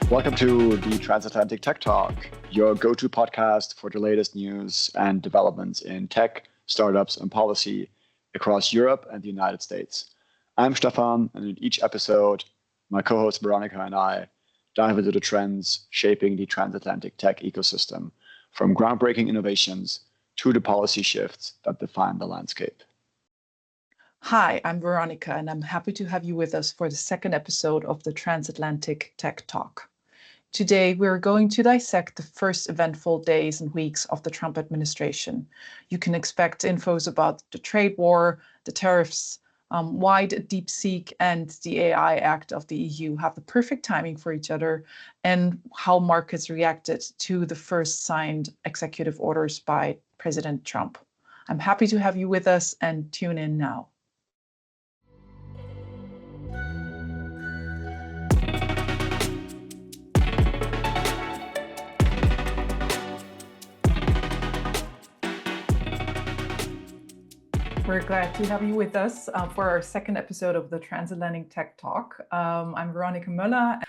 Welcome to the Transatlantic Tech Talk, your go-to podcast for the latest news and developments in tech, startups, and policy across Europe and the United States. I'm Stefan, and in each episode, my co-host Veronica and I dive into the trends shaping the transatlantic tech ecosystem, from groundbreaking innovations to the policy shifts that define the landscape. Hi, I'm Veronica, and I'm happy to have you with us for the second episode of the Transatlantic Tech Talk. Today, we're going to dissect the first eventful days and weeks of the Trump administration. You can expect infos about the trade war, the tariffs, why the DeepSeek and the AI Act of the EU have the perfect timing for each other, and how markets reacted to the first signed executive orders by President Trump. I'm happy to have you with us, and tune in now. We're glad to have you with us for our second episode of the Transatlantic Tech Talk. I'm Veronica Möller.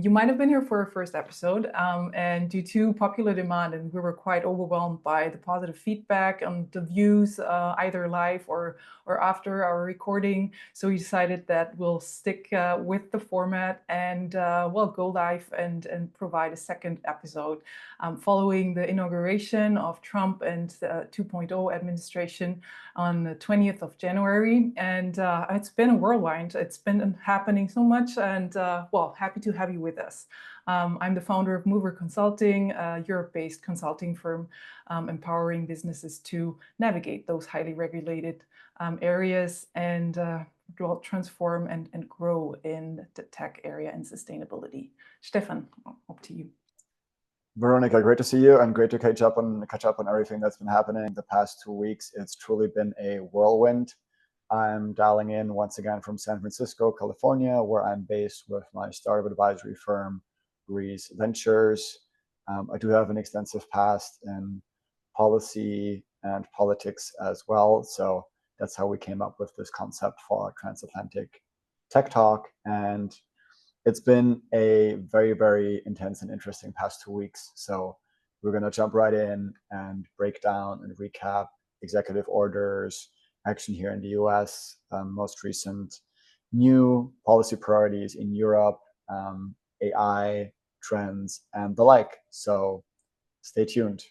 You might have been here for our first episode, and due to popular demand, and we were quite overwhelmed by the positive feedback and the views, either live or after our recording. So we decided that we'll stick with the format and go live and provide a second episode following the inauguration of Trump and the 2.0 administration on the 20th of January. And it's been a whirlwind. It's been happening so much, and happy to have you with us. I'm the founder of Mover Consulting, a Europe-based consulting firm empowering businesses to navigate those highly regulated areas and transform and grow in the tech area and sustainability. Stefan, up to you. Veronica, great to see you and great to catch up on everything that's been happening the past 2 weeks. It's truly been a whirlwind. I'm dialing in once again from San Francisco, California, where I'm based with my startup advisory firm, Breeze Ventures. I do have an extensive past in policy and politics as well. So that's how we came up with this concept for our Transatlantic Tech Talk. And it's been a very, very intense and interesting past 2 weeks. So we're going to jump right in and break down and recap executive orders, action here in the US, most recent new policy priorities in Europe, AI trends, and the like. So stay tuned.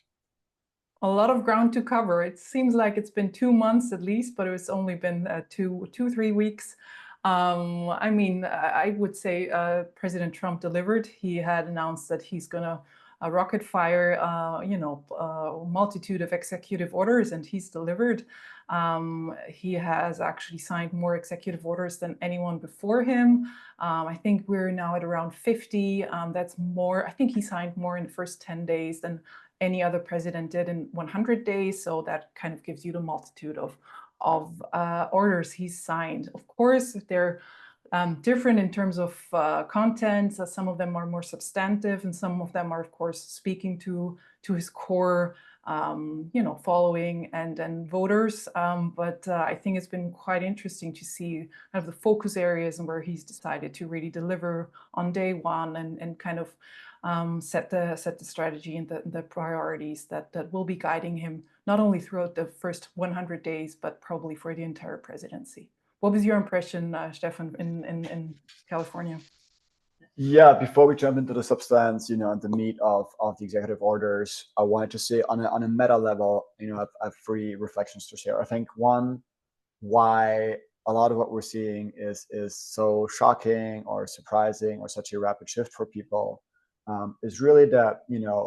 A lot of ground to cover. It seems like it's been 2 months at least, but it's only been 3 weeks. I would say President Trump delivered. He had announced that he's going to rocket fire, a multitude of executive orders, and he's delivered. He has actually signed more executive orders than anyone before him. I think we're now at around 50. That's more. I think he signed more in the first 10 days than any other president did in 100 days. So that kind of gives you the multitude of orders he's signed. Of course, they're different in terms of content. So some of them are more substantive, and some of them are, of course, speaking to his core, following and voters. But I think it's been quite interesting to see kind of the focus areas and where he's decided to really deliver on day one and kind of set the strategy and the priorities that will be guiding him not only throughout the first 100 days, but probably for the entire presidency. What was your impression, Stefan, in California? Yeah, before we jump into the substance, and the meat of the executive orders, I wanted to say on a meta level, I have 3 reflections to share. I think one, why a lot of what we're seeing is so shocking or surprising or such a rapid shift for people is really that,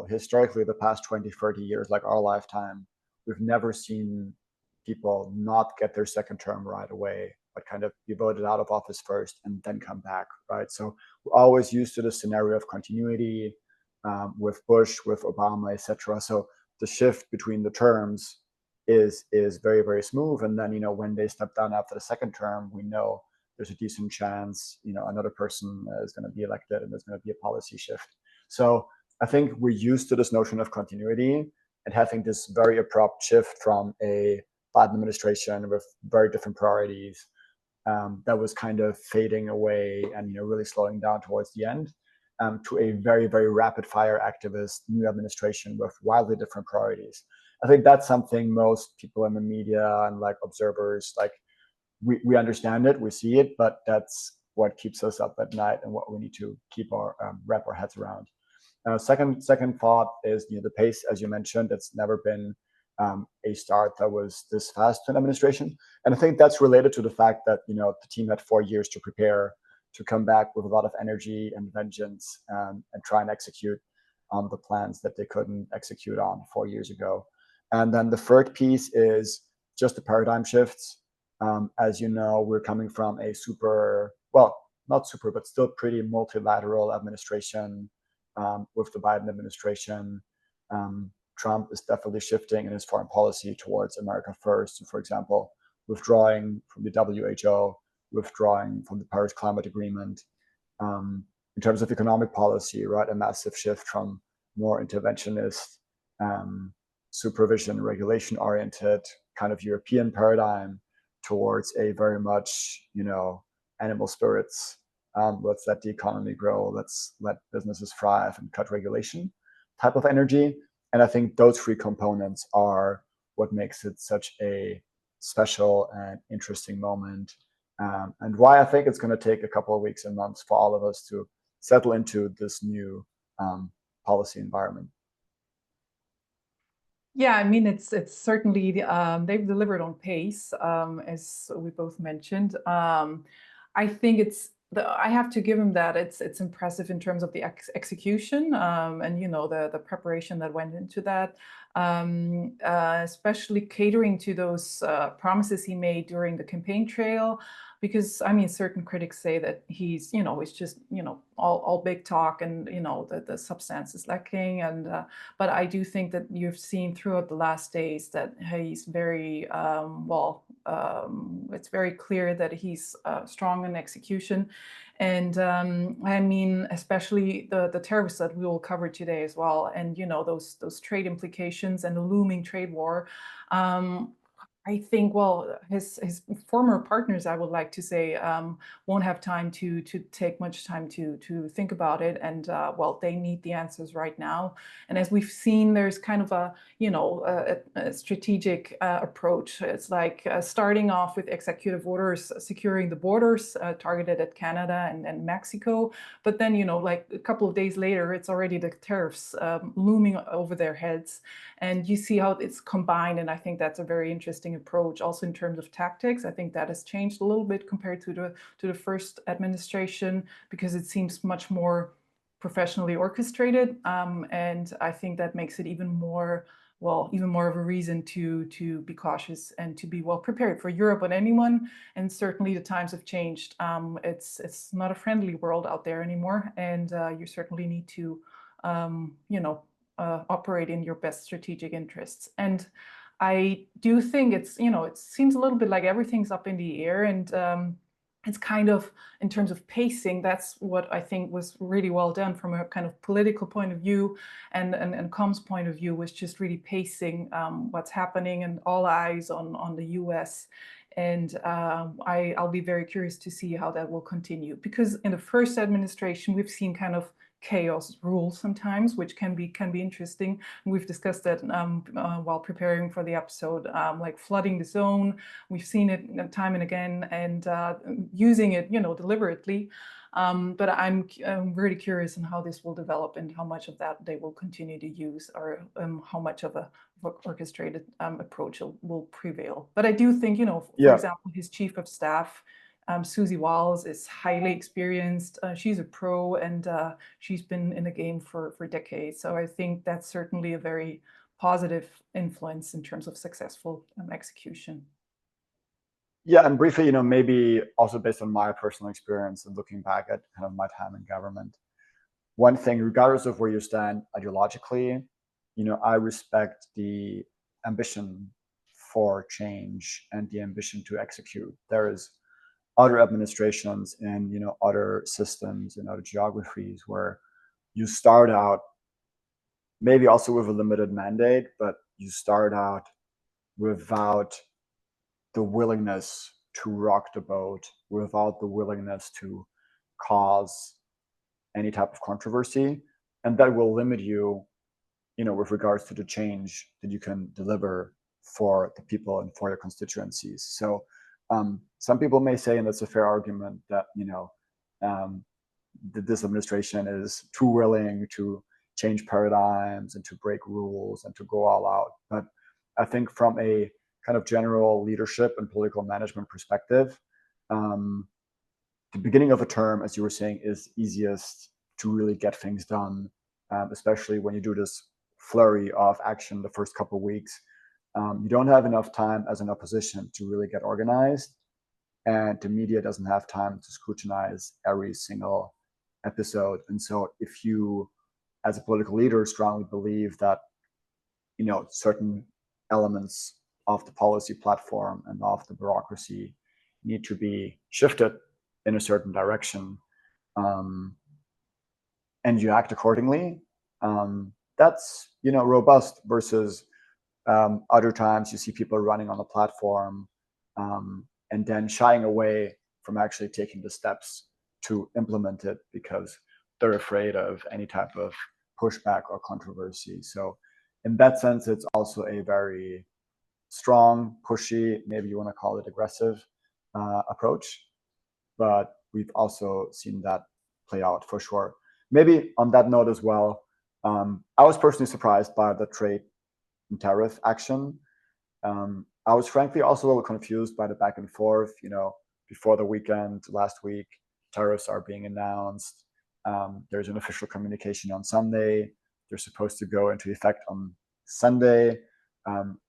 historically the past 20, 30 years, like our lifetime, we've never seen people not get their second term right away, but kind of be voted out of office first and then come back, right? So we're always used to the scenario of continuity with Bush, with Obama, etc. So the shift between the terms is very, very smooth. And then, when they step down after the second term, we know there's a decent chance, another person is going to be elected and there's going to be a policy shift. So I think we're used to this notion of continuity and having this very abrupt shift from a Biden administration with very different priorities that was kind of fading away and really slowing down towards the end. to a very, very rapid fire activist new administration with wildly different priorities. I think that's something most people in the media and like observers, like we understand it, we see it, but that's what keeps us up at night and what we need to keep our wrap our heads around. Second thought is, the pace, as you mentioned, it's never been a start that was this fast to an administration, and I think that's related to the fact that the team had 4 years to prepare, to come back with a lot of energy and vengeance, and try and execute on the plans that they couldn't execute on 4 years ago. And then the third piece is just the paradigm shifts. As you know, we're coming from a super, well, not super, but still pretty multilateral administration with the Biden administration. Trump is definitely shifting in his foreign policy towards America first. So, for example, withdrawing from the WHO, withdrawing from the Paris Climate Agreement. In terms of economic policy, right, a massive shift from more interventionist, supervision, regulation-oriented kind of European paradigm towards a very much, animal spirits. Let's let the economy grow. Let's let businesses thrive and cut regulation type of energy. And I think those three components are what makes it such a special and interesting moment, and why I think it's going to take a couple of weeks and months for all of us to settle into this new policy environment. Yeah, I mean, it's certainly they've delivered on pace, as we both mentioned. I think I have to give them that it's impressive in terms of the execution, and the preparation that went into that, especially catering to those promises he made during the campaign trail. Because I mean, certain critics say that he's it's just all big talk, and the substance is lacking, and but I do think that you've seen throughout the last days that he's very it's very clear that he's strong in execution. And I mean, especially the tariffs that we will cover today as well, and those trade implications and the looming trade war. I think, well, his former partners, I would like to say, won't have time to take much time to think about it, and well, they need the answers right now. And as we've seen, there's kind of a strategic approach. It's like starting off with executive orders securing the borders targeted at Canada and Mexico, but then like a couple of days later, it's already the tariffs looming over their heads, and you see how it's combined. And I think that's a very interesting approach. Also, in terms of tactics, I think that has changed a little bit compared to the first administration, because it seems much more professionally orchestrated, and I think that makes it even more of a reason to be cautious and to be well prepared for Europe and anyone. And certainly the times have changed. It's not a friendly world out there anymore, and you certainly need to operate in your best strategic interests. And I do think it seems a little bit like everything's up in the air, and it's kind of, in terms of pacing, that's what I think was really well done from a kind of political point of view, and comms point of view, was just really pacing what's happening, and all eyes on the US. And I'll be very curious to see how that will continue, because in the first administration, we've seen kind of chaos rule sometimes, which can be interesting. And we've discussed that while preparing for the episode, like flooding the zone. We've seen it time and again, and using it, deliberately. But I'm really curious on how this will develop, and how much of that they will continue to use, or how much of a orchestrated approach will prevail. But I do think, for example, his chief of staff, Susie Walls, is highly experienced. She's a pro, and she's been in the game for decades. So I think that's certainly a very positive influence in terms of successful execution. Yeah, and briefly, maybe also based on my personal experience and looking back at kind of my time in government, one thing, regardless of where you stand ideologically, I respect the ambition for change and the ambition to execute. There is other administrations and other systems and other geographies where you start out maybe also with a limited mandate, but you start out without the willingness to rock the boat, without the willingness to cause any type of controversy, and that will limit you, with regards to the change that you can deliver for the people and for your constituencies. So some people may say, and that's a fair argument, that that this administration is too willing to change paradigms and to break rules and to go all out. But I think from a kind of general leadership and political management perspective, the beginning of a term, as you were saying, is easiest to really get things done, especially when you do this flurry of action the first couple of weeks. You don't have enough time as an opposition to really get organized, and the media doesn't have time to scrutinize every single episode. And so if you, as a political leader, strongly believe that certain elements of the policy platform and of the bureaucracy need to be shifted in a certain direction, and you act accordingly, that's robust, versus other times you see people running on the platform and then shying away from actually taking the steps to implement it because they're afraid of any type of pushback or controversy. So in that sense, it's also a very strong, pushy, maybe you want to call it aggressive approach. But we've also seen that play out for sure. Maybe on that note as well, I was personally surprised by the trade and tariff action. I was frankly also a little confused by the back and forth. Before the weekend, last week, tariffs are being announced. There's an official communication on Sunday. They're supposed to go into effect on Sunday.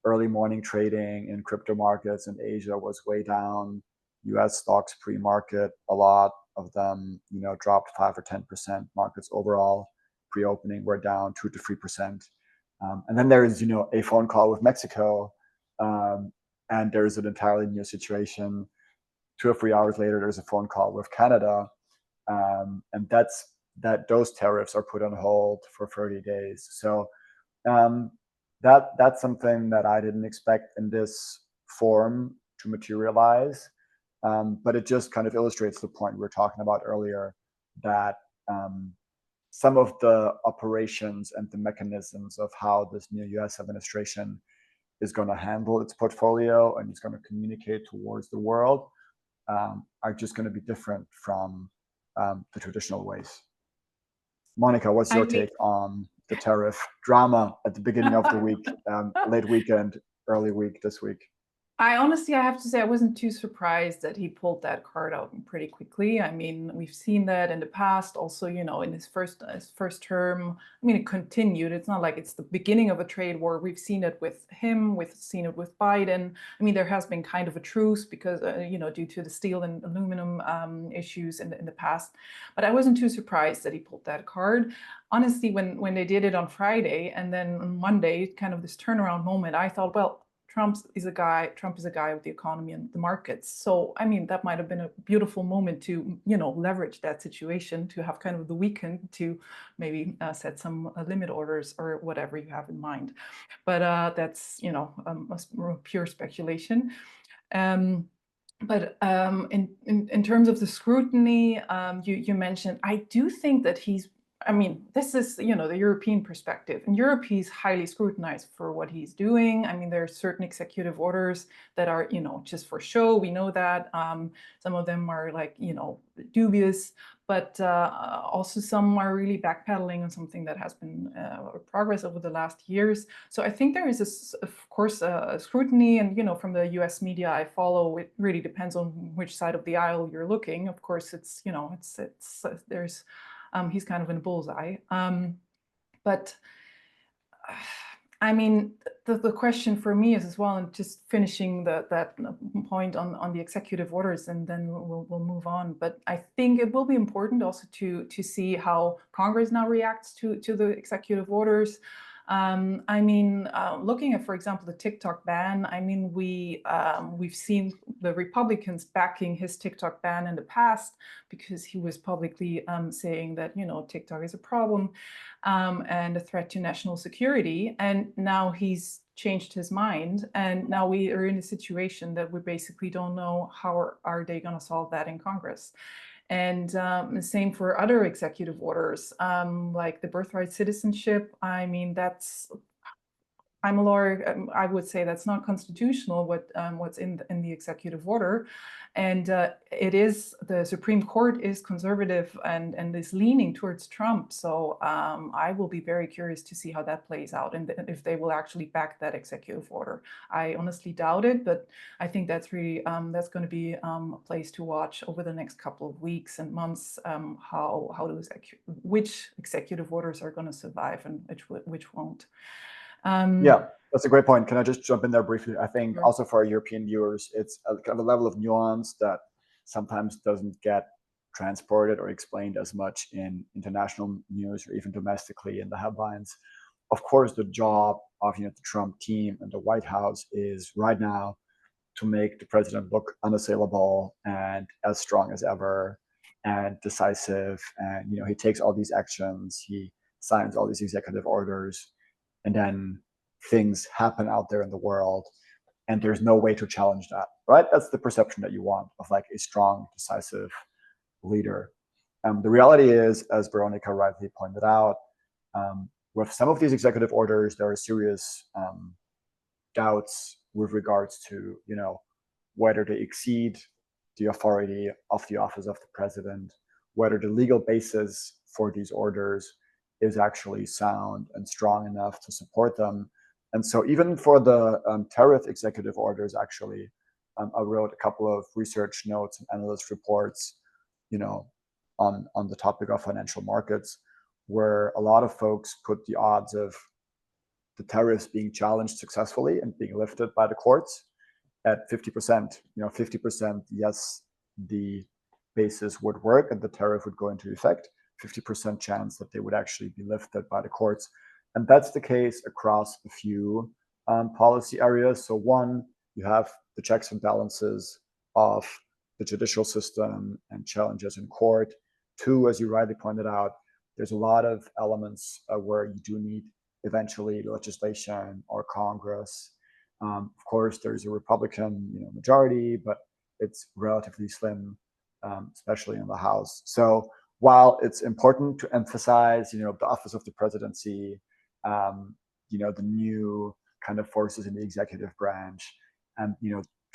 Early morning trading in crypto markets in Asia was way down. US stocks pre-market, a lot of them, dropped 5 or 10%. Markets overall pre-opening were down 2 to 3%. And then there is, a phone call with Mexico, and there's an entirely new situation. 2 or 3 hours later, there's a phone call with Canada, and those tariffs are put on hold for 30 days. So that's something that I didn't expect in this form to materialize. But it just kind of illustrates the point we were talking about earlier, that some of the operations and the mechanisms of how this new US administration is going to handle its portfolio and is going to communicate towards the world are just going to be different from the traditional ways. Monica, what's your take on the tariff drama at the beginning of the week, late weekend, early week this week? I have to say, I wasn't too surprised that he pulled that card out pretty quickly. I mean, we've seen that in the past also, in his first term. I mean, it continued. It's not like it's the beginning of a trade war. We've seen it with him. We've seen it with Biden. I mean, there has been kind of a truce because, due to the steel and aluminum issues in the past. But I wasn't too surprised that he pulled that card. Honestly, when they did it on Friday and then on Monday, kind of this turnaround moment, I thought, well, Trump is a guy with the economy and the markets. So, I mean, that might have been a beautiful moment to, leverage that situation, to have kind of the weekend to maybe set some limit orders or whatever you have in mind. But that's, pure speculation. But in terms of the scrutiny you mentioned, I do think that this is, the European perspective. In Europe, he's highly scrutinized for what he's doing. I mean, there are certain executive orders that are, just for show. We know that. Some of them are dubious, but also some are really backpedaling on something that has been progress over the last years. So I think there is, of course, a scrutiny. And, from the US media I follow, it really depends on which side of the aisle you're looking. Of course, it's, there's... he's kind of in a bullseye. But I mean, the question for me is as well, and just finishing that point on the executive orders, and then we'll move on. But I think it will be important also to see how Congress now reacts to the executive orders. Looking at, for example, the TikTok ban, we've seen the Republicans backing his TikTok ban in the past because he was publicly saying that, TikTok is a problem and a threat to national security. And now he's changed his mind. And now we are in a situation that we basically don't know how are they going to solve that in Congress. And same for other executive orders, like the birthright citizenship. I mean, I'm a lawyer. I would say that's not constitutional. What's in the executive order, and it is the Supreme Court is conservative and is leaning towards Trump. So I will be very curious to see how that plays out and if they will actually back that executive order. I honestly doubt it, but I think that's really that's going to be a place to watch over the next couple of weeks and months. How those which executive orders are going to survive and which won't. Yeah, that's a great point. Can I just jump in there briefly? I think Sure. also for our European viewers, it's a kind of a level of nuance that sometimes doesn't get transported or explained as much in international news or even domestically in the headlines. Of course, the job of the Trump team and the White House is right now to make the president look unassailable and as strong as ever and decisive. And he takes all these actions, he signs all these executive orders, and then things happen out there in the world and there's no way to challenge that, right? That's the perception that you want of like a strong, decisive leader. The reality is, as Veronica rightly pointed out, with some of these executive orders, there are serious doubts with regards to whether they exceed the authority of the office of the president, whether the legal basis for these orders is actually sound and strong enough to support them. And so even for the tariff executive orders, actually, I wrote a couple of research notes and analyst reports, on the topic of financial markets, where a lot of folks put the odds of the tariffs being challenged successfully and being lifted by the courts at 50%. 50%, yes, the basis would work and the tariff would go into effect. 50% chance that they would actually be lifted by the courts. And that's the case across a few policy areas. So one, you have the checks and balances of the judicial system and challenges in court. Two, as you rightly pointed out, there's a lot of elements where you do need eventually legislation or Congress. Of course, there's a Republican majority, but it's relatively slim, especially in the House. So while it's important to emphasize, the office of the presidency, the new kind of forces in the executive branch, and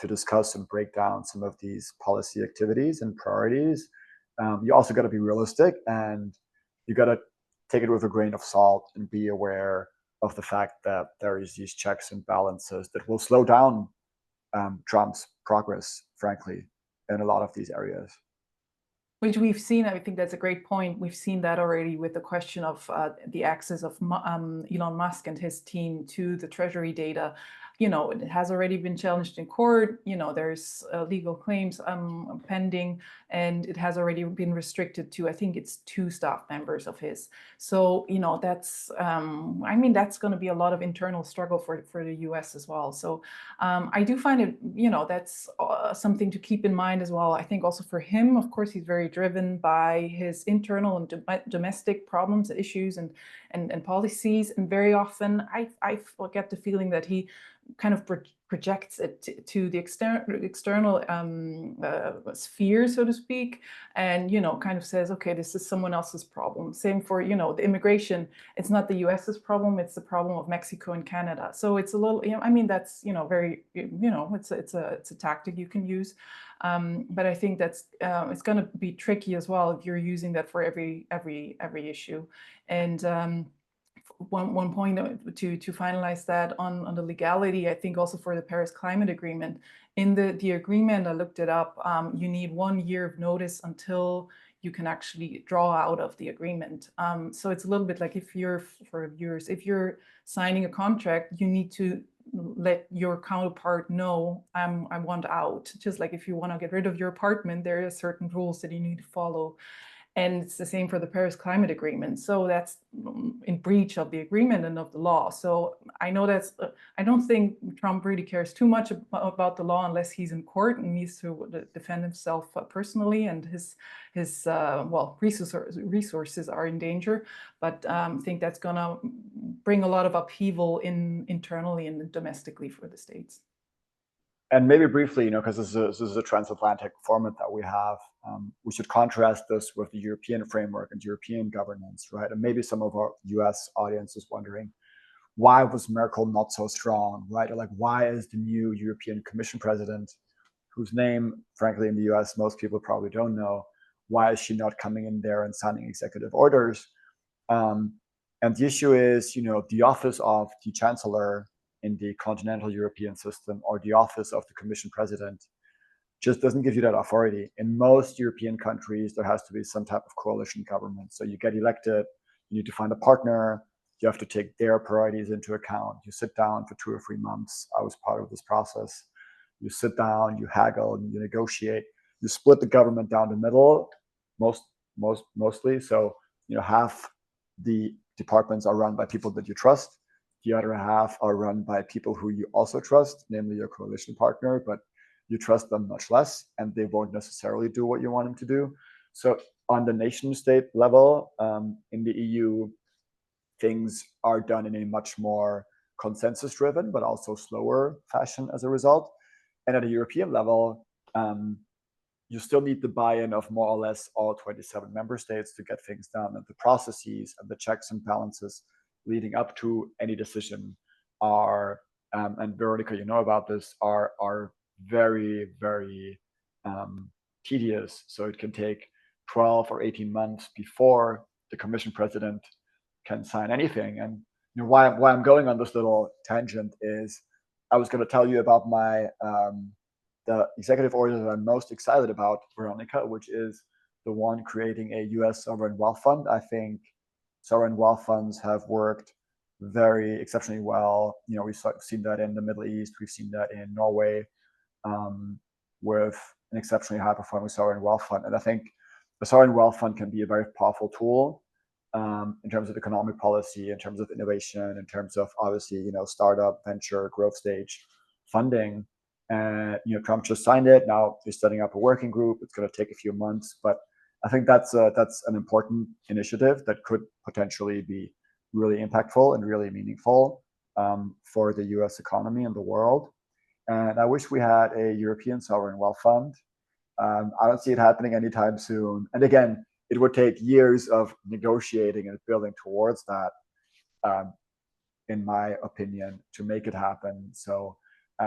to discuss and break down some of these policy activities and priorities, you also got to be realistic and you got to take it with a grain of salt and be aware of the fact that there is these checks and balances that will slow down Trump's progress, frankly, in a lot of these areas. Which we've seen, I think that's a great point. We've seen that already with the question of the access of Elon Musk and his team to the Treasury data. It has already been challenged in court. There's legal claims pending, and it has already been restricted to, I think it's 2 staff members of his. So, that's, I mean, that's going to be a lot of internal struggle for the US as well. So I do find it, that's something to keep in mind as well. I think also for him, of course, he's very driven by his internal and domestic problems, issues, and policies. And very often I get the feeling that he kind of projects it to the external sphere, so to speak, and kind of says, okay, this is someone else's problem. Same for the immigration. It's not the US's problem; it's the problem of Mexico and Canada. So it's a little, I mean, that's very, it's a tactic you can use, but I think that's it's going to be tricky as well if you're using that for every issue. And one point to finalize that on the legality, I think also for the Paris Climate Agreement. In the agreement, I looked it up, you need 1 year of notice until you can actually draw out of the agreement. So it's a little bit like if you're signing a contract, you need to let your counterpart know I want out. Just like if you want to get rid of your apartment, there are certain rules that you need to follow. And it's the same for the Paris Climate Agreement. So that's in breach of the agreement and of the law. So I know I don't think Trump really cares too much about the law unless he's in court and needs to defend himself personally, and his resources are in danger. But I think that's going to bring a lot of upheaval internally and domestically for the states. And maybe briefly, because this is a transatlantic format that we have, we should contrast this with the European framework and European governance, right? And maybe some of our US audience is wondering, why was Merkel not so strong, right? Or like, why is the new European Commission president, whose name, frankly, in the US, most people probably don't know, why is she not coming in there and signing executive orders? Um, and the issue is, the office of the chancellor in the continental European system or the office of the commission president just doesn't give you that authority. In most European countries, there has to be some type of coalition government. So you get elected, you need to find a partner, you have to take their priorities into account. You sit down for 2 or 3 months. I was part of this process. You sit down, you haggle, you negotiate, you split the government down the middle, mostly. So, half the departments are run by people that you trust. The other half are run by people who you also trust, namely your coalition partner, but you trust them much less, and they won't necessarily do what you want them to do. So on the nation state level, in the EU, things are done in a much more consensus driven, but also slower fashion as a result. And at a European level, you still need the buy-in of more or less all 27 member states to get things done. And the processes and the checks and balances leading up to any decision are, and Veronica, you know about this, are very, very tedious. So it can take 12 or 18 months before the commission president can sign anything. And why I'm going on this little tangent is I was going to tell you about my the executive order that I'm most excited about, Veronica, which is the one creating a U.S. sovereign wealth fund. I think sovereign wealth funds have worked very exceptionally well. We've seen that in the Middle East. We've seen that in Norway with an exceptionally high-performing sovereign wealth fund. And I think the sovereign wealth fund can be a very powerful tool in terms of economic policy, in terms of innovation, in terms of obviously, startup, venture, growth stage funding. And Trump just signed it. Now he's setting up a working group. It's going to take a few months, but I think that's an important initiative that could potentially be really impactful and really meaningful for the U.S. economy and the world. And I wish we had a European sovereign wealth fund. I don't see it happening anytime soon. And again, it would take years of negotiating and building towards that, in my opinion, to make it happen. So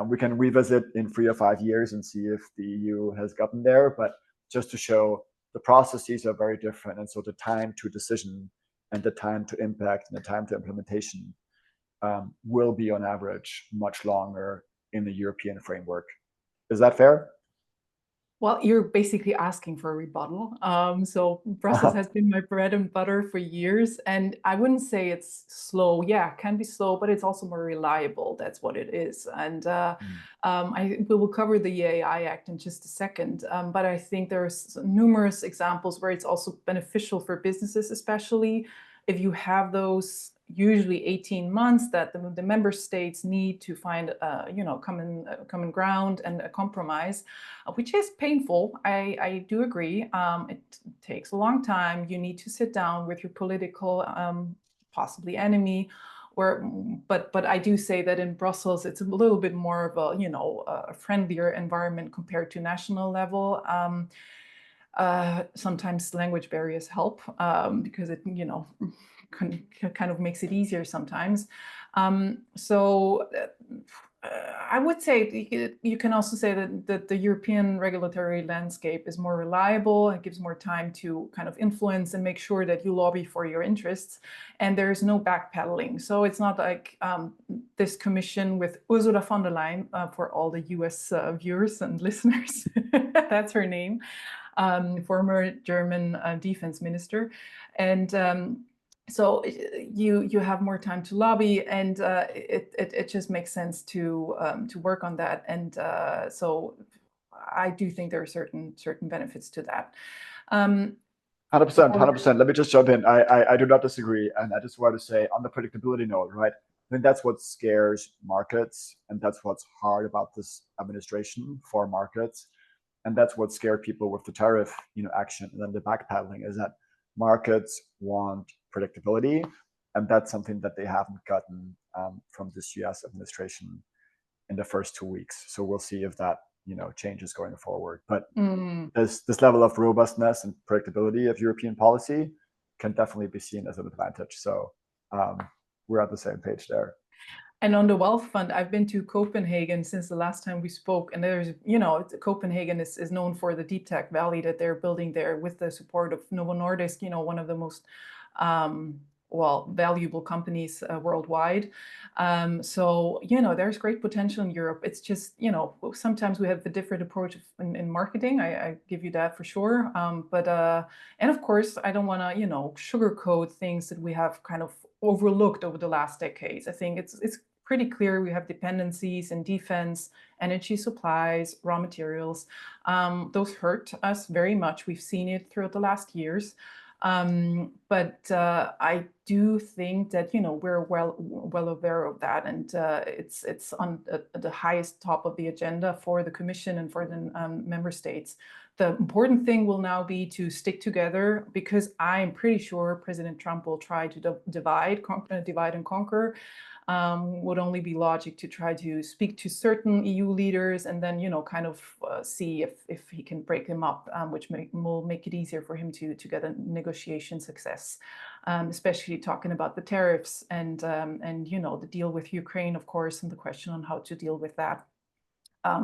we can revisit in 3 or 5 years and see if the EU has gotten there. But just to show the processes are very different. And so the time to decision and the time to impact and the time to implementation will be on average much longer in the European framework. Is that fair? Well, you're basically asking for a rebuttal. So Brussels has been my bread and butter for years, and I wouldn't say it's slow. Yeah, it can be slow, but it's also more reliable. That's what it is. And we will cover the AI Act in just a second. But I think there's numerous examples where it's also beneficial for businesses, especially if you have those usually 18 months that the member states need to find, common ground and a compromise, which is painful. I do agree. It takes a long time. You need to sit down with your political, possibly enemy. But I do say that in Brussels, it's a little bit more of a friendlier environment compared to national level. Sometimes language barriers help because it, kind of makes it easier sometimes. So I would say you can also say that the European regulatory landscape is more reliable. It gives more time to kind of influence and make sure that you lobby for your interests. And there's no backpedaling. So it's not like this commission with Ursula von der Leyen, for all the US viewers and listeners, that's her name, former German defense minister. And so you have more time to lobby, and it just makes sense to work on that. And so I do think there are certain benefits to that. 100%. Let me just jump in. I do not disagree, and I just want to say on the predictability note, right? I think that's what scares markets, and that's what's hard about this administration for markets, and that's what scared people with the tariff, action, and then the backpedaling is that markets want predictability, and that's something that they haven't gotten from this U.S. administration. in the first 2 weeks. So we'll see if that changes going forward. But Mm. this level of robustness and predictability of European policy can definitely be seen as an advantage. So we're on the same page there. And on the wealth fund, I've been to Copenhagen since the last time we spoke, and there's, Copenhagen is known for the deep tech valley that they're building there with the support of Novo Nordisk, one of the most valuable companies worldwide. So, there's great potential in Europe. It's just, sometimes we have a different approach in marketing. I give you that for sure. And of course, I don't want to, sugarcoat things that we have kind of overlooked over the last decades. I think it's pretty clear we have dependencies in defense, energy supplies, raw materials. Those hurt us very much. We've seen it throughout the last years. But I do think that we're well aware of that, and it's on the highest top of the agenda for the Commission and for the member states. The important thing will now be to stick together, because I'm pretty sure President Trump will try to divide and conquer. Would only be logic to try to speak to certain EU leaders and then, kind of see if he can break them up, which will make it easier for him to get a negotiation success, especially talking about the tariffs and the deal with Ukraine, of course, and the question on how to deal with that.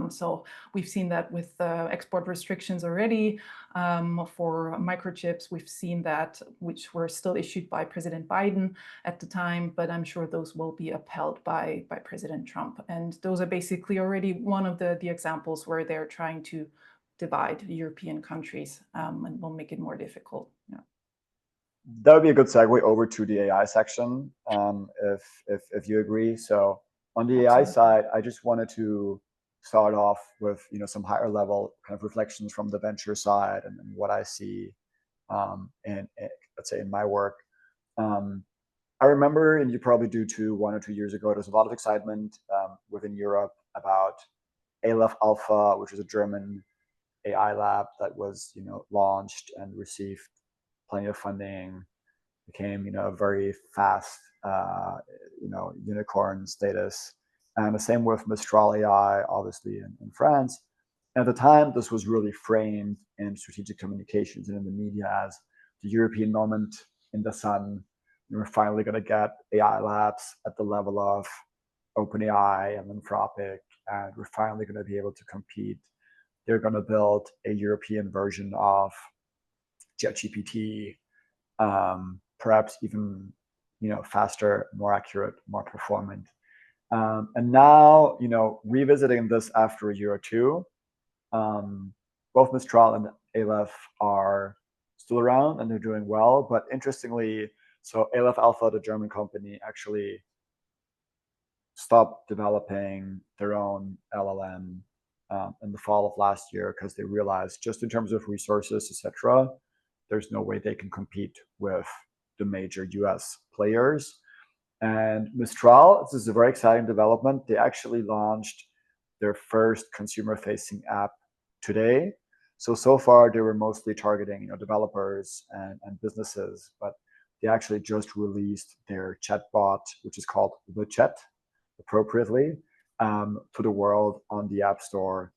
So we've seen that with export restrictions already for microchips. We've seen that, which were still issued by President Biden at the time, but I'm sure those will be upheld by President Trump. And those are basically already one of the examples where they're trying to divide European countries and will make it more difficult. Yeah. That would be a good segue over to the AI section, if you agree. So on the AI side, I just wanted to start off with some higher level kind of reflections from the venture side and what I see in let's say in my work. I remember, and you probably do too, 1 or 2 years ago, there's a lot of excitement within Europe about Aleph Alpha, which is a German AI lab that was launched and received plenty of funding, became a very fast unicorn status. And the same with Mistral AI, obviously in France. And at the time, this was really framed in strategic communications and in the media as the European moment in the sun. We're finally going to get AI labs at the level of OpenAI and Anthropic, and we're finally going to be able to compete. They're going to build a European version of ChatGPT, perhaps even faster, more accurate, more performant. And now, revisiting this after a year or two, both Mistral and Aleph are still around and they're doing well. But interestingly, so Aleph Alpha, the German company, actually stopped developing their own LLM in the fall of last year because they realized, just in terms of resources, etc., there's no way they can compete with the major US players. And Mistral, this is a very exciting development. They actually launched their first consumer-facing app today. So far, they were mostly targeting developers and businesses, but they actually just released their chatbot, which is called The Chat, appropriately, to the world on the App Store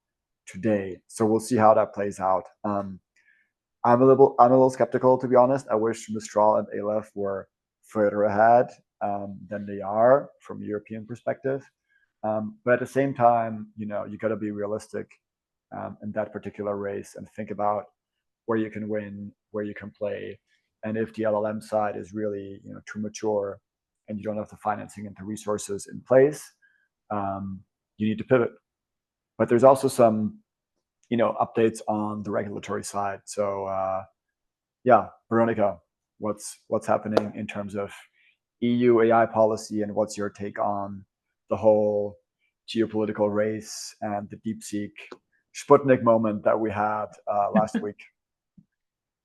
today. So we'll see how that plays out. I'm a little skeptical, to be honest. I wish Mistral and Aleph were further ahead than they are from a European perspective. But at the same time, you got to be realistic in that particular race and think about where you can win, where you can play. And if the LLM side is really too mature and you don't have the financing and the resources in place, you need to pivot. But there's also some updates on the regulatory side. So yeah, Veronica, what's happening in terms of EU AI policy, and what's your take on the whole geopolitical race and the DeepSeek Sputnik moment that we had last week?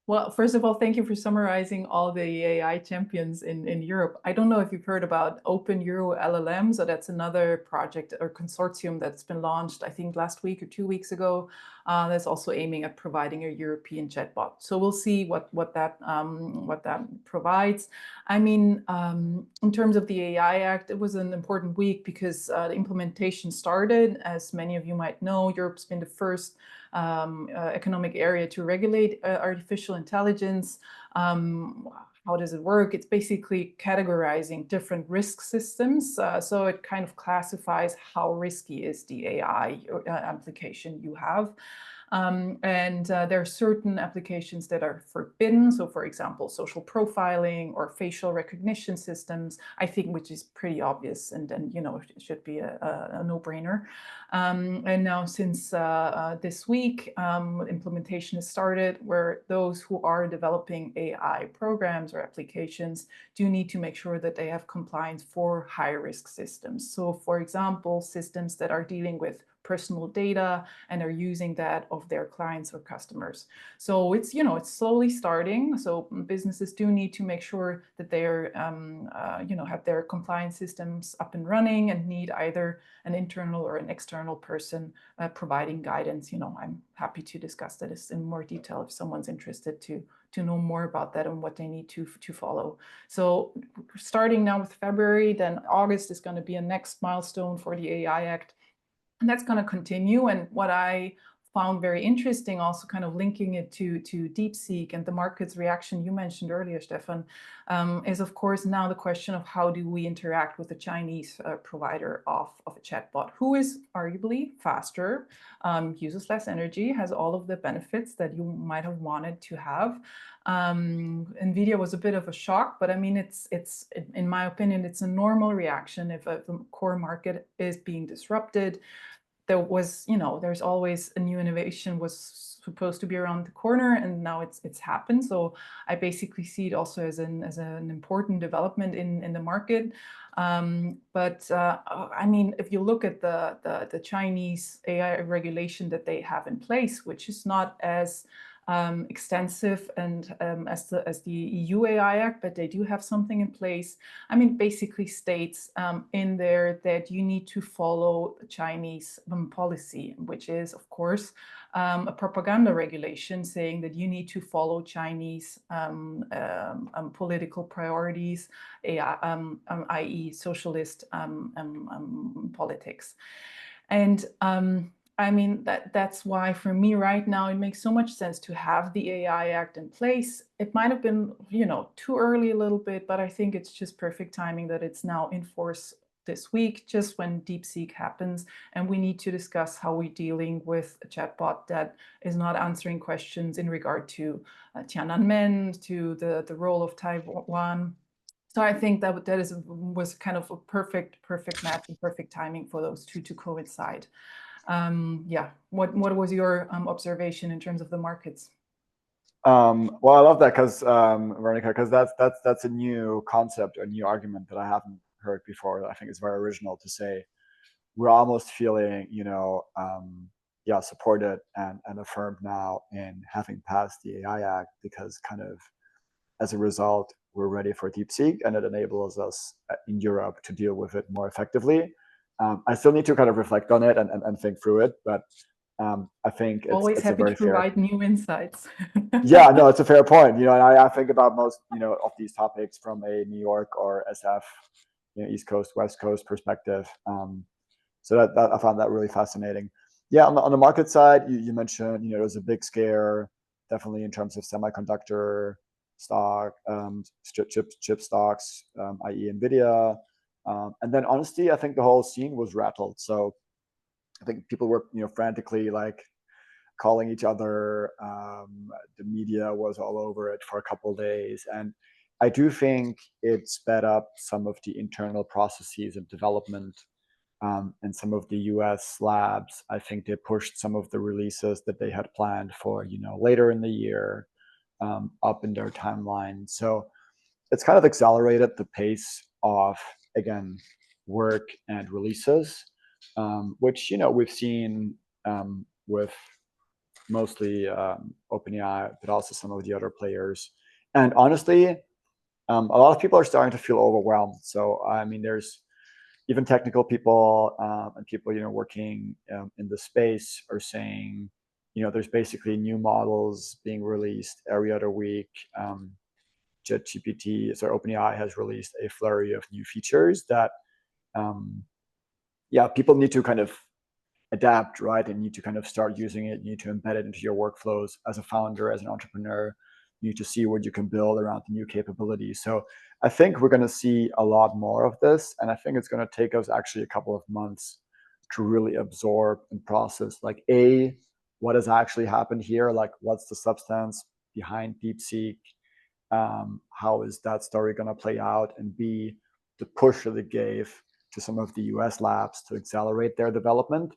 Well, first of all, thank you for summarizing all the AI champions in Europe. I don't know if you've heard about Open Euro LLM. So that's another project or consortium that's been launched, I think, last week or 2 weeks ago. That's also aiming at providing a European chatbot. So we'll see what that provides. I mean, in terms of the AI Act, it was an important week because the implementation started. As many of you might know, Europe's been the first economic area to regulate artificial intelligence. How does it work? It's basically categorizing different risk systems. So it kind of classifies how risky is the AI application you have. And there are certain applications that are forbidden. So for example, social profiling or facial recognition systems, I think, which is pretty obvious and it should be a no-brainer. And now since this week, implementation has started where those who are developing AI programs or applications do need to make sure that they have compliance for high-risk systems. So for example, systems that are dealing with personal data and are using that of their clients or customers. So it's slowly starting. So businesses do need to make sure that they're have their compliance systems up and running and need either an internal or an external person providing guidance. I'm happy to discuss that in more detail if someone's interested to know more about that and what they need to follow. So starting now with February, then August is going to be a next milestone for the AI Act. And that's going to continue. And what I found very interesting, also kind of linking it to DeepSeek and the market's reaction you mentioned earlier, Stefan, is of course now the question of how do we interact with the Chinese provider of a chatbot, who is arguably faster, uses less energy, has all of the benefits that you might have wanted to have. NVIDIA was a bit of a shock, but I mean, it's in my opinion, it's a normal reaction if a core market is being disrupted. There's always a new innovation was supposed to be around the corner, and now it's happened. So I basically see it also as an important development in the market. But I mean, if you look at the Chinese AI regulation that they have in place, which is not as extensive and as the EU AI Act, but they do have something in place. I mean, basically states in there that you need to follow Chinese policy, which is, of course, a propaganda regulation saying that you need to follow Chinese political priorities, i.e. socialist politics. And I mean, that's why for me right now, it makes so much sense to have the AI Act in place. It might have been, too early a little bit, but I think it's just perfect timing that it's now in force this week, just when DeepSeek happens. And we need to discuss how we're dealing with a chatbot that is not answering questions in regard to Tiananmen, to the role of Taiwan. So I think that was kind of a perfect match and perfect timing for those two to coincide. Yeah, what was your observation in terms of the markets? Well, I love that because Veronica, because that's a new concept, a new argument that I haven't heard before. I think it's very original to say we're almost feeling, supported and affirmed now in having passed the AI Act because kind of as a result, we're ready for DeepSeek and it enables us in Europe to deal with it more effectively. I still need to kind of reflect on it and think through it, but I think Always it's a happy very to fair. provide new insights. Yeah, no, it's a fair point. And I think about most, of these topics from a New York or SF, East Coast, West Coast perspective. So that I found that really fascinating. Yeah, on the market side, you mentioned, there was a big scare, definitely in terms of semiconductor stock, chip stocks, i.e. NVIDIA. And then honestly, I think the whole scene was rattled. So I think people were, frantically like calling each other. The media was all over it for a couple of days. And I do think it sped up some of the internal processes of development and some of the US labs. I think they pushed some of the releases that they had planned for, later in the year up in their timeline. So it's kind of accelerated the pace of, again, work and releases, which, we've seen with mostly OpenAI, but also some of the other players. And honestly, a lot of people are starting to feel overwhelmed. So I mean, there's even technical people and people working in the space are saying, there's basically new models being released every other week. ChatGPT, so OpenAI has released a flurry of new features that, people need to kind of adapt, right? And need to kind of start using it. You need to embed it into your workflows as a founder, as an entrepreneur. You need to see what you can build around the new capabilities. So I think we're going to see a lot more of this. And I think it's going to take us actually a couple of months to really absorb and process, like, what has actually happened here? Like, what's the substance behind DeepSeek? How is that story going to play out? And B, the push that it gave to some of the US labs to accelerate their development.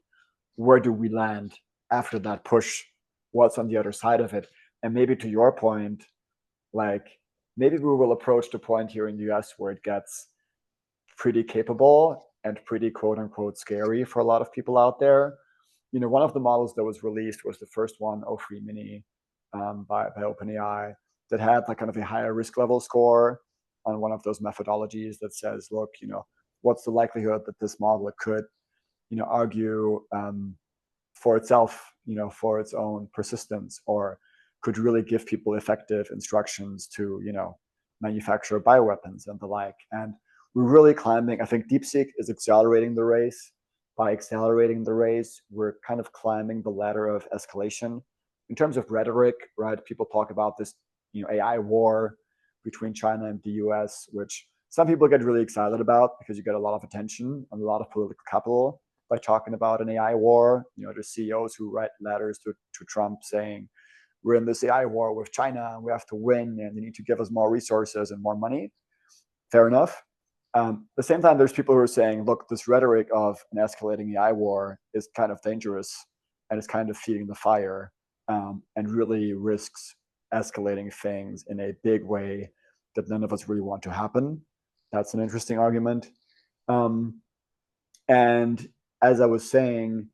Where do we land after that push? What's on the other side of it? And maybe to your point, like, maybe we will approach the point here in the US where it gets pretty capable and pretty quote unquote scary for a lot of people out there. One of the models that was released was the first one, O3 Mini, by OpenAI, that had like kind of a higher risk level score on one of those methodologies that says, look, what's the likelihood that this model could, argue for itself, for its own persistence, or could really give people effective instructions to, manufacture bioweapons and the like. And we're really climbing. I think DeepSeek is accelerating the race. By accelerating the race, we're kind of climbing the ladder of escalation. In terms of rhetoric, right? People talk about this, AI war between China and the US, which some people get really excited about because you get a lot of attention and a lot of political capital by talking about an AI war. There's CEOs who write letters to Trump saying, we're in this AI war with China and we have to win and you need to give us more resources and more money. Fair enough. At the same time, there's people who are saying, look, this rhetoric of an escalating AI war is kind of dangerous and it's kind of feeding the fire, and really risks escalating things in a big way that none of us really want to happen. That's an interesting argument. And as I was saying,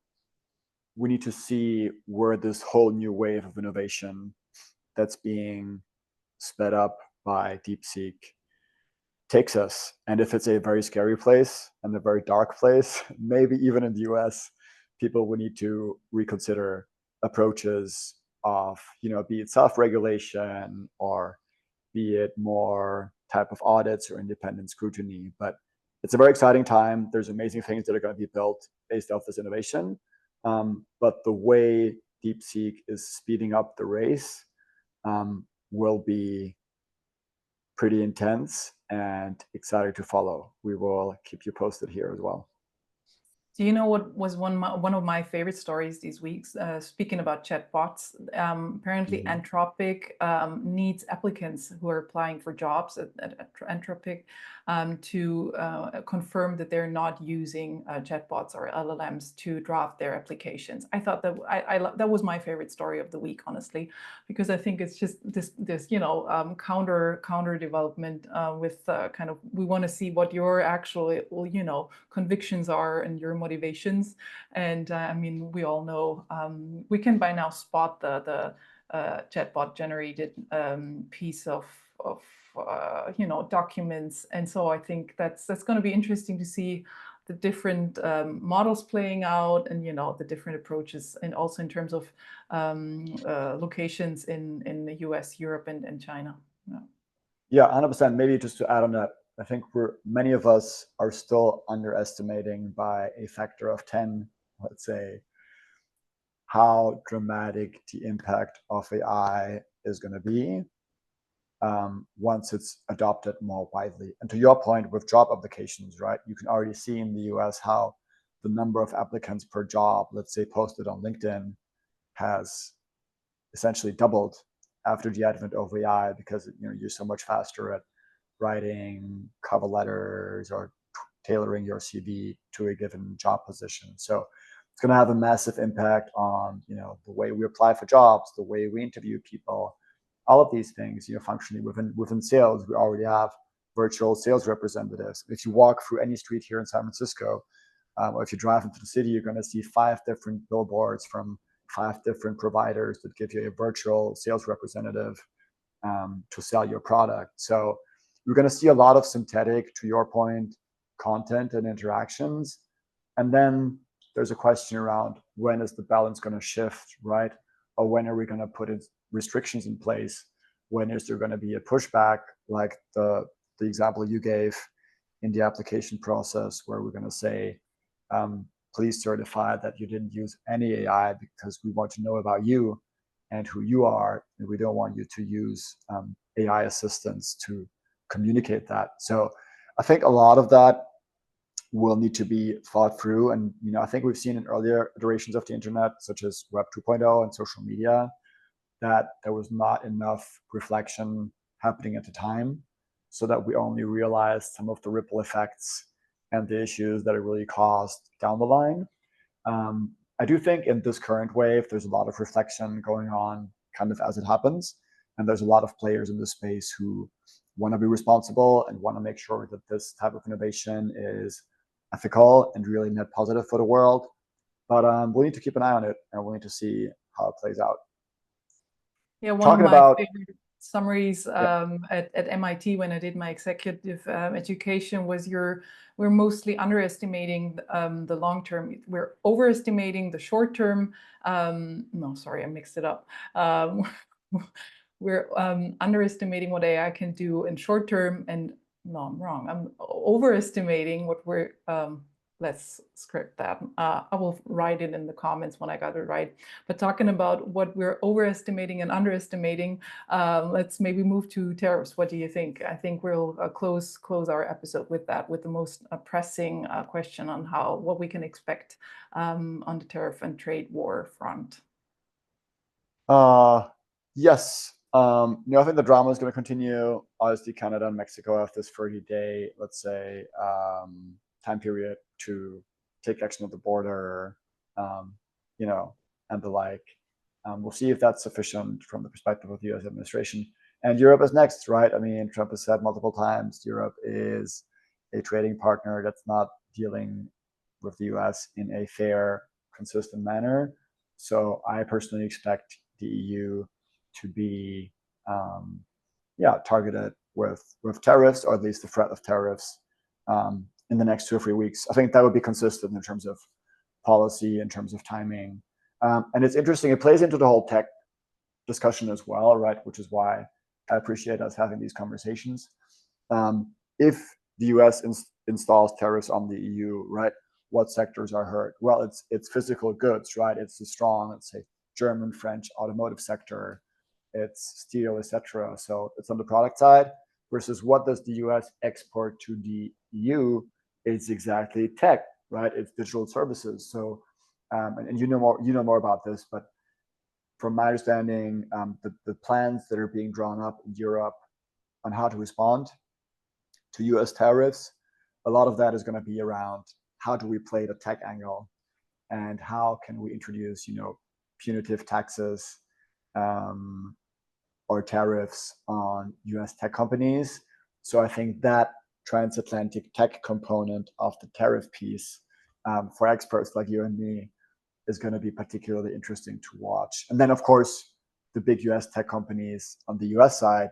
we need to see where this whole new wave of innovation that's being sped up by DeepSeek takes us. And if it's a very scary place and a very dark place, maybe even in the US, people will need to reconsider approaches of, be it self-regulation or be it more type of audits or independent scrutiny. But it's a very exciting time. There's amazing things that are going to be built based off this innovation. But the way DeepSeek is speeding up the race will be pretty intense and exciting to follow. We will keep you posted here as well. Do you know what was one of my favorite stories these weeks? Speaking about chatbots, apparently Anthropic needs applicants who are applying for jobs at Anthropic to confirm that they're not using chatbots or LLMs to draft their applications. I thought that that was my favorite story of the week, honestly, because I think it's just this counter development with kind of, we want to see what your actual convictions are and your motivations. And I mean, we all know we can by now spot the chatbot generated piece of documents. And so I think that's going to be interesting to see the different models playing out, and the different approaches, and also in terms of locations in the US, Europe, and China. Yeah, 100%. Maybe just to add on that, I think many of us are still underestimating by a factor of 10, let's say, how dramatic the impact of AI is going to be once it's adopted more widely. And to your point with job applications, right? You can already see in the US how the number of applicants per job, let's say posted on LinkedIn, has essentially doubled after the advent of AI, because you're so much faster at writing cover letters or tailoring your CV to a given job position. So it's going to have a massive impact on the way we apply for jobs, the way we interview people, all of these things. Functionally within sales, we already have virtual sales representatives. If you walk through any street here in San Francisco, or if you drive into the city, you're going to see 5 different billboards from 5 different providers that give you a virtual sales representative to sell your product. So you're going to see a lot of synthetic, to your point, content and interactions. And then there's a question around when is the balance going to shift, right? Or when are we going to put in restrictions in place? When is there going to be a pushback, like the example you gave in the application process, where we're going to say, please certify that you didn't use any AI because we want to know about you and who you are, and we don't want you to use AI assistants to communicate that. So I think a lot of that will need to be thought through. And I think we've seen in earlier iterations of the internet, such as Web 2.0 and social media, that there was not enough reflection happening at the time, so that we only realized some of the ripple effects and the issues that it really caused down the line. I do think in this current wave, there's a lot of reflection going on kind of as it happens. And there's a lot of players in this space who want to be responsible and want to make sure that this type of innovation is ethical and really net positive for the world. But we'll need to keep an eye on it, and we'll need to see how it plays out. Yeah, one Talking of my about favorite summaries at MIT when I did my executive education was we're mostly underestimating the long term. We're overestimating the short term. No, sorry, I mixed it up. We're underestimating what AI can do in short term, and no, I'm wrong. I'm overestimating what we're let's script that. I will write it in the comments when I got it right. But talking about what we're overestimating and underestimating, let's maybe move to tariffs. What do you think? I think we'll close our episode with that, with the most pressing question on what we can expect on the tariff and trade war front. Yes. I think the drama is going to continue. Obviously, Canada and Mexico have this 30-day, let's say, time period to take action at the border, and the like. We'll see if that's sufficient from the perspective of the U.S. administration. And Europe is next, right? I mean, Trump has said multiple times, Europe is a trading partner that's not dealing with the U.S. in a fair, consistent manner. So I personally expect the EU to be, targeted with tariffs, or at least the threat of tariffs, in the next 2 or 3 weeks. I think that would be consistent in terms of policy, in terms of timing. And it's interesting, it plays into the whole tech discussion as well, right? Which is why I appreciate us having these conversations. If the US installs tariffs on the EU, right, what sectors are hurt? Well, it's physical goods, right? It's the strong, let's say, German, French automotive sector, it's steel, etc. So it's on the product side. Versus what does the US export to the EU? It's exactly tech, right? It's digital services. So, and you know more about this, but from my understanding, the plans that are being drawn up in Europe on how to respond to US tariffs, a lot of that is going to be around how do we play the tech angle, and how can we introduce, punitive taxes or tariffs on US tech companies. So I think that transatlantic tech component of the tariff piece, for experts like you and me, is going to be particularly interesting to watch. And then, of course, the big US tech companies on the US side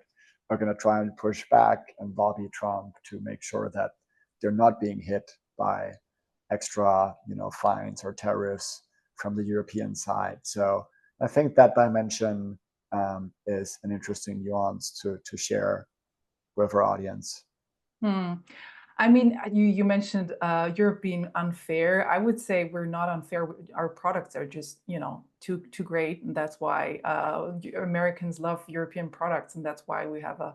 are going to try and push back and lobby Trump to make sure that they're not being hit by extra, fines or tariffs from the European side. So I think that dimension is an interesting nuance to share with our audience. I mean, you mentioned Europe being unfair. I would say we're not unfair. Our products are just, too great, and that's why Americans love European products, and that's why we have a,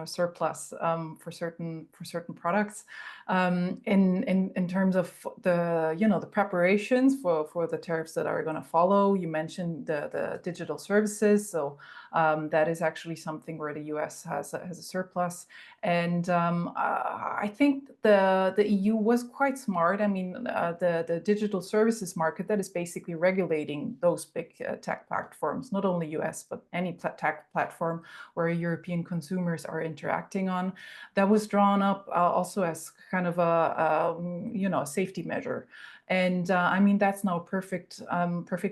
surplus for certain products. In terms of the preparations for the tariffs that are going to follow, you mentioned the digital services. So that is actually something where the U.S. has a surplus, and I think the EU was quite smart. I mean, the digital services market that is basically regulating those big tech platforms, not only US, but any tech platform where European consumers are interacting on, that was drawn up also as kind of a safety measure. And I mean, that's now perfect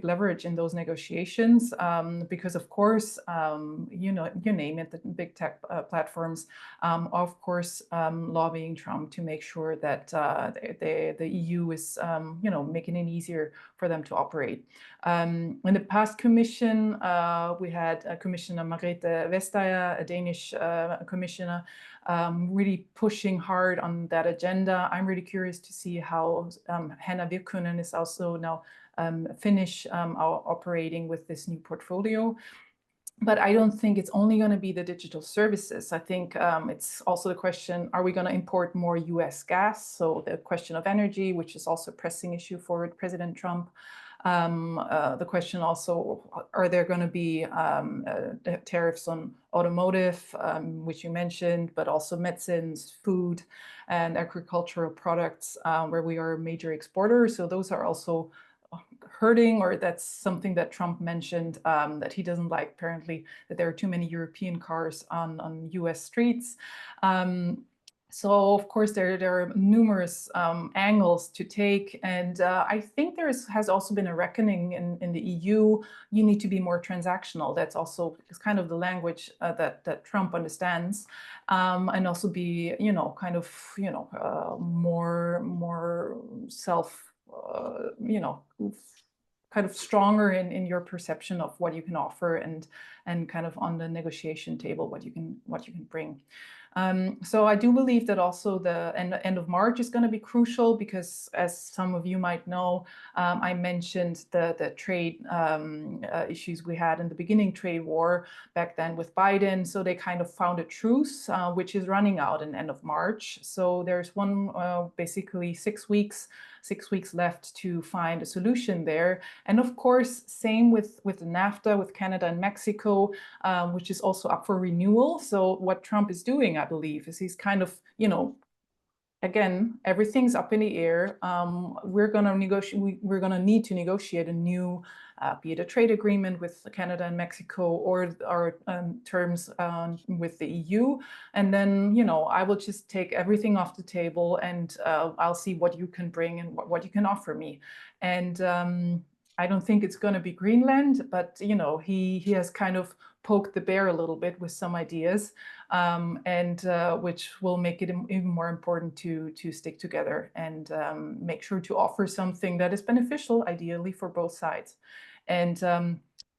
leverage in those negotiations, because of course, you name it, the big tech platforms, of course, lobbying Trump to make sure that the EU is, making it easier for them to operate. In the past commission, we had Commissioner Margrethe Vestager, a Danish commissioner, really pushing hard on that agenda. I'm really curious to see how Hanna Virkkunen is also now operating with this new portfolio. But I don't think it's only going to be the digital services. I think it's also the question, are we going to import more US gas? So the question of energy, which is also a pressing issue for President Trump. The question also, are there going to be tariffs on automotive, which you mentioned, but also medicines, food, and agricultural products, where we are a major exporter. So those are also hurting, or that's something that Trump mentioned, that he doesn't like, apparently, that there are too many European cars on US streets. So of course there are numerous angles to take, and I think has also been a reckoning in the EU. You need to be more transactional. That's also is kind of the language that Trump understands, and also be more self kind of stronger in your perception of what you can offer, and kind of on the negotiation table what you can bring. So I do believe that also the end of March is going to be crucial, because as some of you might know, I mentioned the trade issues we had in the beginning, trade war back then with Biden. So they kind of found a truce, which is running out in end of March. So there's basically 6 weeks left to find a solution there. And of course, same with NAFTA, with Canada and Mexico, which is also up for renewal. So what Trump is doing, I believe, is he's kind of, again, everything's up in the air. We're going to negotiate. We're going to need to negotiate a new, be it a trade agreement with Canada and Mexico, or our terms with the EU. And then, I will just take everything off the table, and I'll see what you can bring and what you can offer me. And I don't think it's going to be Greenland, but he has kind of poked the bear a little bit with some ideas, and which will make it even more important to stick together and make sure to offer something that is beneficial, ideally, for both sides. And I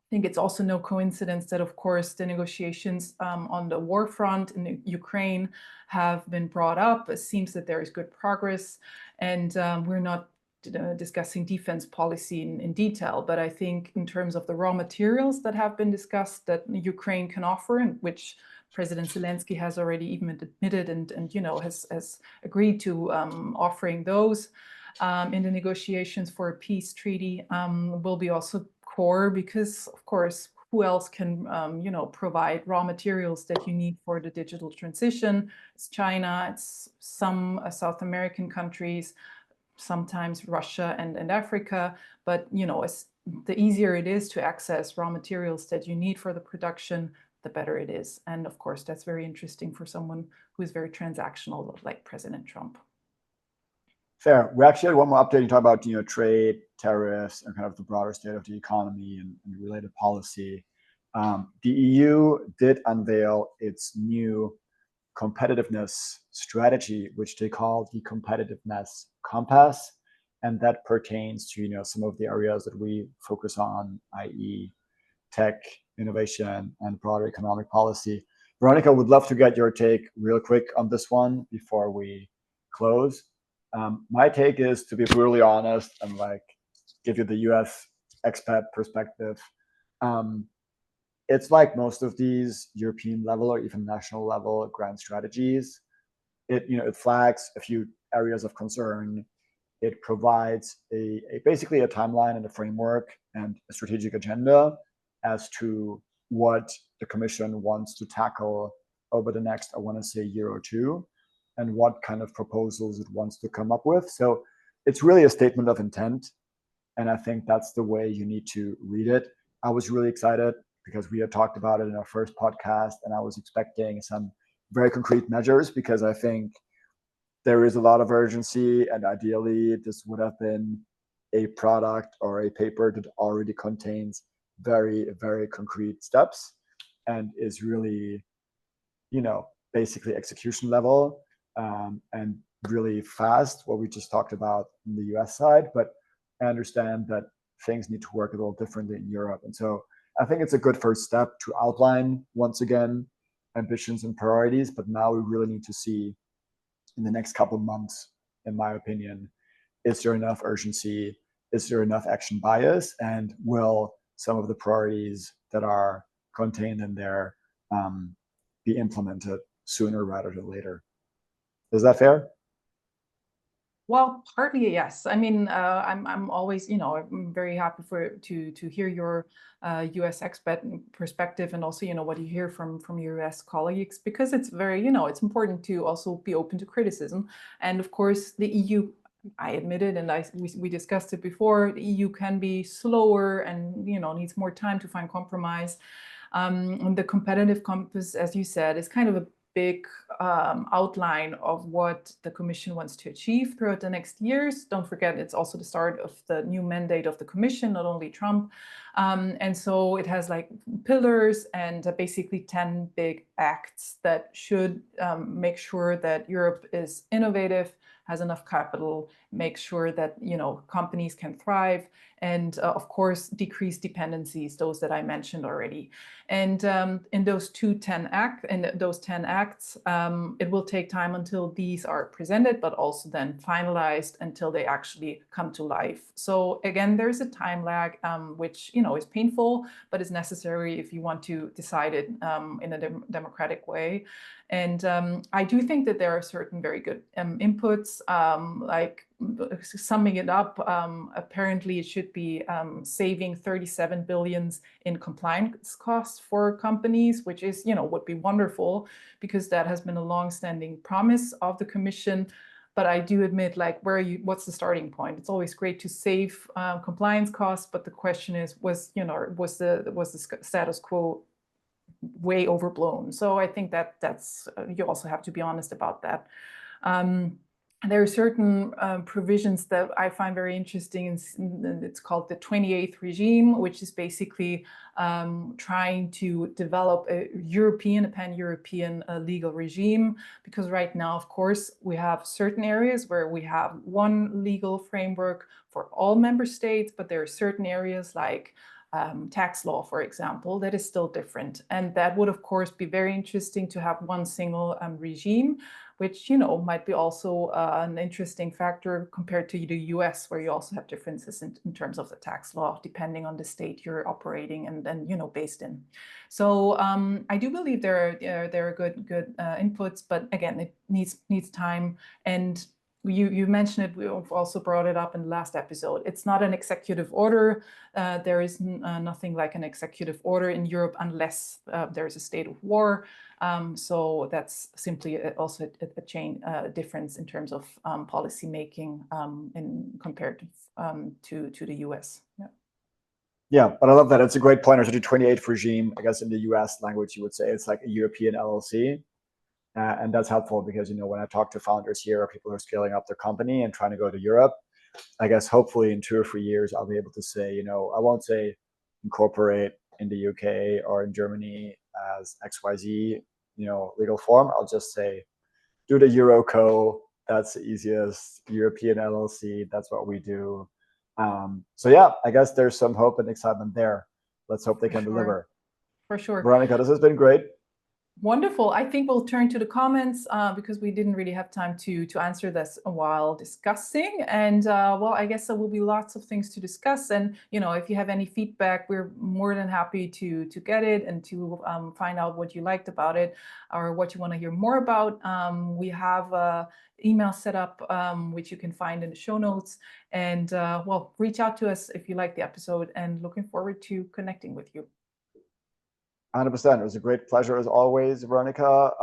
think it's also no coincidence that, of course, the negotiations on the war front in Ukraine have been brought up. It seems that there is good progress, and we're not discussing defense policy in detail, but I think in terms of the raw materials that have been discussed that Ukraine can offer, and which President Zelensky has already even admitted and has agreed to offering those in the negotiations for a peace treaty, will be also core, because of course, who else can provide raw materials that you need for the digital transition? It's China, it's some South American countries, sometimes Russia and Africa, but the easier it is to access raw materials that you need for the production, the better it is. And of course, that's very interesting for someone who is very transactional, like President Trump. Fair. We actually had one more update. You talk about trade, tariffs, and kind of the broader state of the economy and related policy. The EU did unveil its new competitiveness strategy, which they call the Competitiveness Compass, and that pertains to some of the areas that we focus on, i.e., tech, innovation, and broader economic policy. Veronica, would love to get your take real quick on this one before we close. My take is, to be brutally honest and give you the US expat perspective. It's like most of these European level or even national level grand strategies. It flags a few areas of concern. It provides basically a timeline and a framework and a strategic agenda as to what the Commission wants to tackle over the next, I want to say, year or two, and what kind of proposals it wants to come up with. So it's really a statement of intent, and I think that's the way you need to read it. I was really excited because we had talked about it in our first podcast, and I was expecting some very concrete measures, because I think there is a lot of urgency, and ideally this would have been a product or a paper that already contains very, very concrete steps and is really, basically execution level, and really fast, what we just talked about in the US side. But I understand that things need to work a little differently in Europe. And so I think it's a good first step to outline, once again, ambitions and priorities. But now we really need to see in the next couple of months, in my opinion, is there enough urgency? Is there enough action bias? And will some of the priorities that are contained in there be implemented sooner rather than later? Is that fair? Well, partly yes. I mean, I'm always, I'm very happy to hear your U.S. expat perspective, and also, what you hear from your U.S. colleagues, because it's very, it's important to also be open to criticism. And of course, the EU, I admit it, and we discussed it before. The EU can be slower and needs more time to find compromise. And the competitive compass, as you said, is kind of a big outline of what the Commission wants to achieve throughout the next years. Don't forget, it's also the start of the new mandate of the Commission, not only Trump. And so it has like pillars and basically 10 big acts that should make sure that Europe is innovative, has enough capital, make sure that companies can thrive, and of course decrease dependencies, those that I mentioned already. And in those 10 acts, it will take time until these are presented, but also then finalized until they actually come to life. So again, there's a time lag, which is painful, but is necessary if you want to decide it in a democratic way. And I do think that there are certain very good inputs, like summing it up, apparently it should be saving 37 billion in compliance costs for companies, which is, would be wonderful, because that has been a long-standing promise of the Commission. But I do admit, like, what's the starting point? It's always great to save compliance costs, but the question is, was the status quo way overblown? So I think that's you also have to be honest about that. There are certain provisions that I find very interesting. It's called the 28th regime, which is basically trying to develop a pan-European legal regime. Because right now, of course, we have certain areas where we have one legal framework for all member states, but there are certain areas like tax law, for example, that is still different. And that would, of course, be very interesting to have one single regime, which, might be also an interesting factor compared to the US, where you also have differences in terms of the tax law, depending on the state you're operating and then, based in. So I do believe there are good inputs, but again, it needs time. And you mentioned it, we've also brought it up in the last episode. It's not an executive order. There is nothing like an executive order in Europe unless there is a state of war. So that's simply also a difference in terms of policy making in compared to the US. Yeah. Yeah, but I love that. It's a great pointer to the 28th regime. I guess in the US language, you would say it's like a European LLC. And that's helpful because, when I talk to founders here or people who are scaling up their company and trying to go to Europe, I guess hopefully in 2 or 3 years, I'll be able to say, I won't say incorporate in the UK or in Germany as XYZ, legal form. I'll just say, do the Euroco. That's the easiest. European LLC. That's what we do. So yeah, I guess there's some hope and excitement there. Let's hope they can deliver. For sure. Veronica, this has been great. Wonderful. I think we'll turn to the comments because we didn't really have time to answer this while discussing. And well, I guess there will be lots of things to discuss. And if you have any feedback, we're more than happy to get it and to find out what you liked about it or what you want to hear more about. We have an email set up, which you can find in the show notes. And well, reach out to us if you like the episode, and looking forward to connecting with you. 100%. It was a great pleasure as always, Veronica.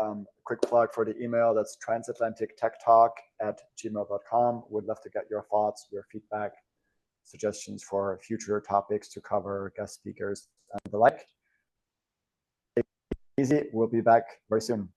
Quick plug for the email. That's transatlantictechtalk@gmail.com. Would love to get your thoughts, your feedback, suggestions for future topics to cover, guest speakers, and the like. Easy. We'll be back very soon.